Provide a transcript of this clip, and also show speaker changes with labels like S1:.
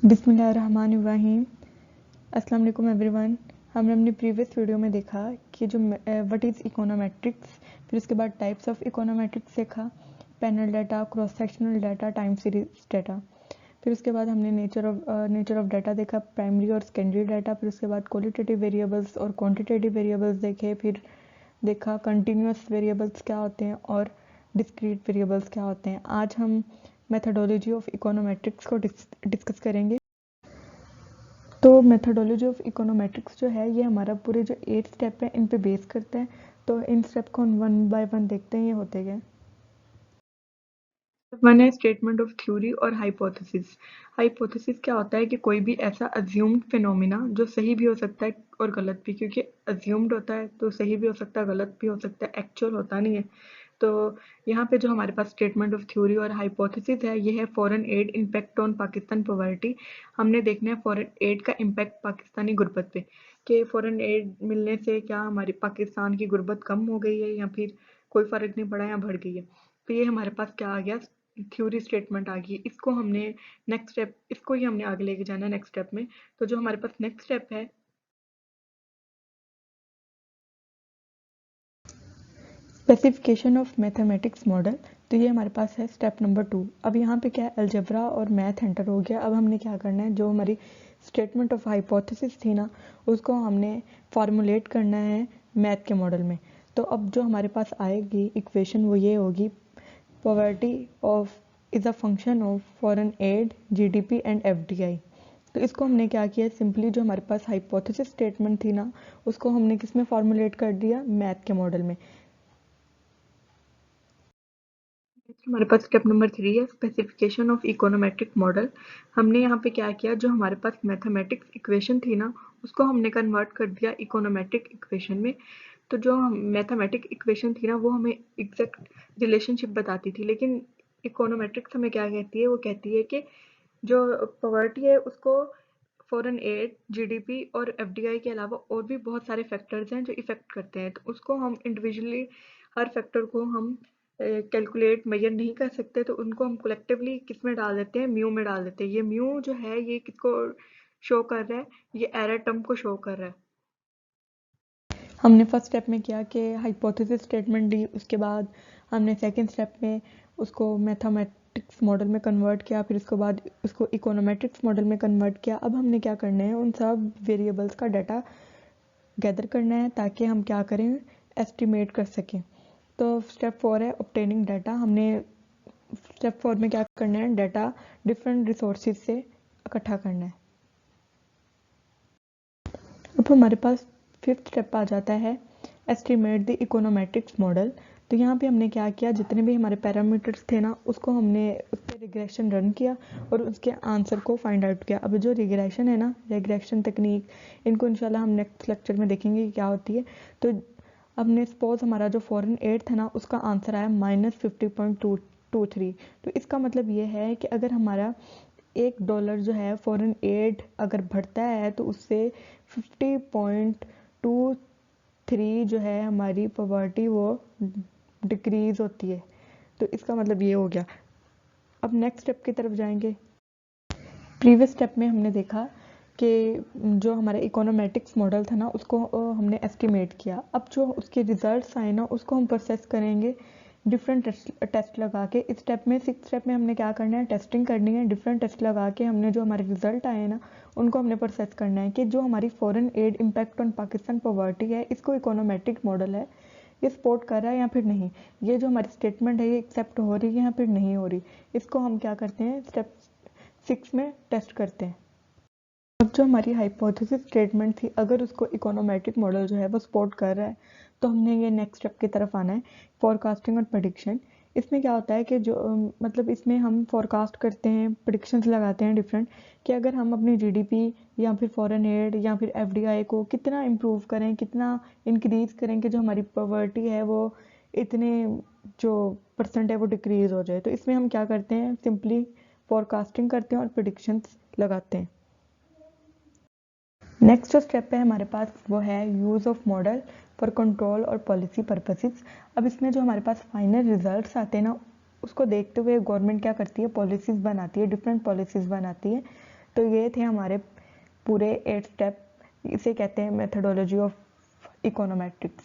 S1: बिस्मिल्लाहिर्रहमानिर्रहीम। अस्सलाम वालेकुम एवरीवन। हमने अपनी प्रीवियस वीडियो में देखा कि जो व्हाट इज़ इकोनोमेट्रिक्स, फिर उसके बाद टाइप्स ऑफ इकोनोमेट्रिक्स देखा, panel data, cross sectional data, time series data. फिर उसके बाद हमने नेचर ऑफ डाटा देखा, प्राइमरी और सेकेंडरी डाटा। फिर उसके बाद क्वालिटेटिव वेरिएबल्स और क्वांटिटेटिव वेरिएबल्स देखे। फिर देखा कंटिन्यूस वेरिएबल्स क्या होते हैं और डिस्क्रीट वेरिएबल्स क्या होते हैं। आज हम मेथडोलॉजी ऑफ इकोनोमेट्रिक्स को डिस्कस करेंगे। तो मेथडोलॉजी ऑफ इकोनोमेट्रिक्स जो है ये हमारा पूरे जो 8 स्टेप है इन पे बेस करता है। तो इन स्टेप को हम 1 बाय 1 देखते हैं ये होते गए। वन है स्टेटमेंट ऑफ थ्योरी और हाइपोथेसिस। हाइपोथेसिस क्या होता है कि कोई भी ऐसा अज्यूम्ड फिनोमिना जो सही भी हो सकता है और गलत भी, क्योंकि अज्यूम्ड होता है तो सही भी हो सकता है, गलत भी हो सकता है, एक्चुअल होता नहीं है। तो यहाँ पे जो हमारे पास स्टेटमेंट ऑफ थ्योरी और हाइपोथेसिस है ये है foreign add impact on Pakistan poverty. हमने देखना है फॉरेन एड का इम्पैक्ट पाकिस्तानी गुर्बत पे, कि फॉरेन एड मिलने से क्या हमारी पाकिस्तान की गुर्बत कम हो गई है या फिर कोई फ़र्क नहीं पड़ा या बढ़ गई है। तो ये हमारे पास क्या आ गया, थ्योरी स्टेटमेंट आ गई। इसको हमने नेक्स्ट स्टेप, इसको ही हमने आगे लेके जाना है नेक्स्ट स्टेप में। तो जो हमारे पास नेक्स्ट स्टेप है स्पेसिफिकेशन ऑफ मैथमेटिक्स मॉडल, तो ये हमारे पास है स्टेप नंबर 2। अब यहाँ पे क्या है, अलजेब्रा और मैथ एंटर हो गया। अब हमने क्या करना है, जो हमारी स्टेटमेंट ऑफ हाइपोथेसिस थी ना उसको हमने फार्मूलेट करना है मैथ के मॉडल में। तो अब जो हमारे पास आएगी इक्वेशन वो ये होगी, poverty of is a function of foreign add, GDP and FDI. तो इसको हमने क्या किया, सिंपली जो हमारे पास हाइपोथेसिस स्टेटमेंट थी ना उसको हमने किस में फार्मूलेट कर दिया, मैथ के मॉडल में। हमारे पास स्टेप नंबर 3 है स्पेसिफिकेशन ऑफ इकोनोमेट्रिक मॉडल। हमने यहाँ पे क्या किया, जो हमारे पास मैथमेटिक्स इक्वेशन थी ना उसको हमने कन्वर्ट कर दिया इकोनोमेट्रिक इक्वेशन में। तो जो मैथमेटिक इक्वेशन थी ना वो हमें एग्जैक्ट रिलेशनशिप बताती थी, लेकिन इकोनोमेट्रिक्स हमें क्या कहती है, वो कहती है कि जो पॉवर्टी है उसको फॉरेन एड, जीडीपी और एफडीआई के अलावा और भी बहुत सारे फैक्टर्स हैं जो इफेक्ट करते हैं। तो उसको हम इंडिविजुअली हर फैक्टर को हम कैलकुलेट मेजर नहीं कर सकते, तो उनको हम कलेक्टिवली किस में डाल देते हैं, म्यू में डाल देते हैं। ये म्यू जो है ये किसको शो कर रहा है, ये एरर टर्म को शो कर रहा है। हमने फर्स्ट स्टेप में किया कि हाइपोथेसिस स्टेटमेंट दी, उसके बाद हमने सेकंड स्टेप में उसको मैथमेटिक्स मॉडल में कन्वर्ट किया, फिर उसके बाद उसको इकोनोमेट्रिक्स मॉडल में कन्वर्ट किया। अब हमने क्या करना है, उन सब वेरिएबल्स का डाटा गैदर करना है ताकि हम क्या करें, एस्टिमेट कर सकें। तो स्टेप 4 है ऑब्टेनिंग डाटा। हमने स्टेप 4 में क्या करना है, डाटा डिफरेंट रिसोर्सेज से इकट्ठा करना है। अब हमारे पास फिफ्थ स्टेप आ जाता है एस्टिमेट द इकोनोमेट्रिक्स मॉडल। तो यहाँ पे हमने क्या किया, जितने भी हमारे पैरामीटर्स थे ना उसको हमने उस पर रिग्रेशन रन किया और उसके आंसर को फाइंड आउट किया। अब जो रिग्रेशन है ना, रिग्रेशन तकनीक, इनको इंशाल्लाह हम नेक्स्ट लेक्चर में देखेंगे कि क्या होती है। तो हमने सपोज हमारा जो फॉरेन एड था ना उसका आंसर आया -50.223। तो इसका मतलब ये है कि अगर हमारा $1 जो है फॉरेन एड अगर बढ़ता है तो उससे 50.23 जो है हमारी पॉवर्टी वो डिक्रीज होती है। तो इसका मतलब ये हो गया। अब नेक्स्ट स्टेप की तरफ जाएंगे। प्रीवियस स्टेप में हमने देखा कि जो हमारा इकोनोमेट्रिक्स मॉडल था ना उसको हमने एस्टिमेट किया। अब जो उसके रिजल्ट्स आए ना उसको हम प्रोसेस करेंगे डिफरेंट टेस्ट लगा के। इस स्टेप में, सिक्स स्टेप में हमने क्या करना है, टेस्टिंग करनी है। डिफरेंट टेस्ट लगा के हमने जो हमारे रिजल्ट आए ना उनको हमने प्रोसेस करना है कि जो हमारी foreign add impact on Pakistan poverty है इसको इकोनोमेट्रिक मॉडल है ये सपोर्ट कर रहा है या फिर नहीं, ये जो हमारी स्टेटमेंट है ये एक्सेप्ट हो रही है या फिर नहीं हो रही। इसको हम क्या करते हैं, स्टेप 6 में टेस्ट करते हैं। अब जो हमारी हाइपोथेसिस स्टेटमेंट थी अगर उसको इकोनोमेट्रिक मॉडल जो है वो सपोर्ट कर रहा है तो हमने ये नेक्स्ट स्टेप की तरफ आना है, फोरकास्टिंग और प्रेडिक्शन। इसमें क्या होता है कि जो मतलब इसमें हम फोरकास्ट करते हैं, प्रेडिक्शंस लगाते हैं डिफरेंट, कि अगर हम अपनी जीडीपी या फिर फॉरेन एड या फिर एफडीआई को कितना इम्प्रूव करें, कितना इंक्रीज करें कि जो हमारी पॉवर्टी है वो इतने जो परसेंट है वो डिक्रीज हो जाए। तो इसमें हम क्या करते हैं, सिंपली फोरकास्टिंग करते हैं और प्रेडिक्शंस लगाते हैं। नेक्स्ट जो स्टेप है हमारे पास वो है use of model for control और पॉलिसी पर्पसेस। अब इसमें जो हमारे पास फाइनल रिजल्ट्स आते हैं ना उसको देखते हुए गवर्नमेंट क्या करती है, पॉलिसीज़ बनाती है, डिफरेंट पॉलिसीज़ बनाती है तो ये थे हमारे पूरे 8 स्टेप। इसे कहते हैं मेथडोलॉजी ऑफ इकोनोमेट्रिक्स।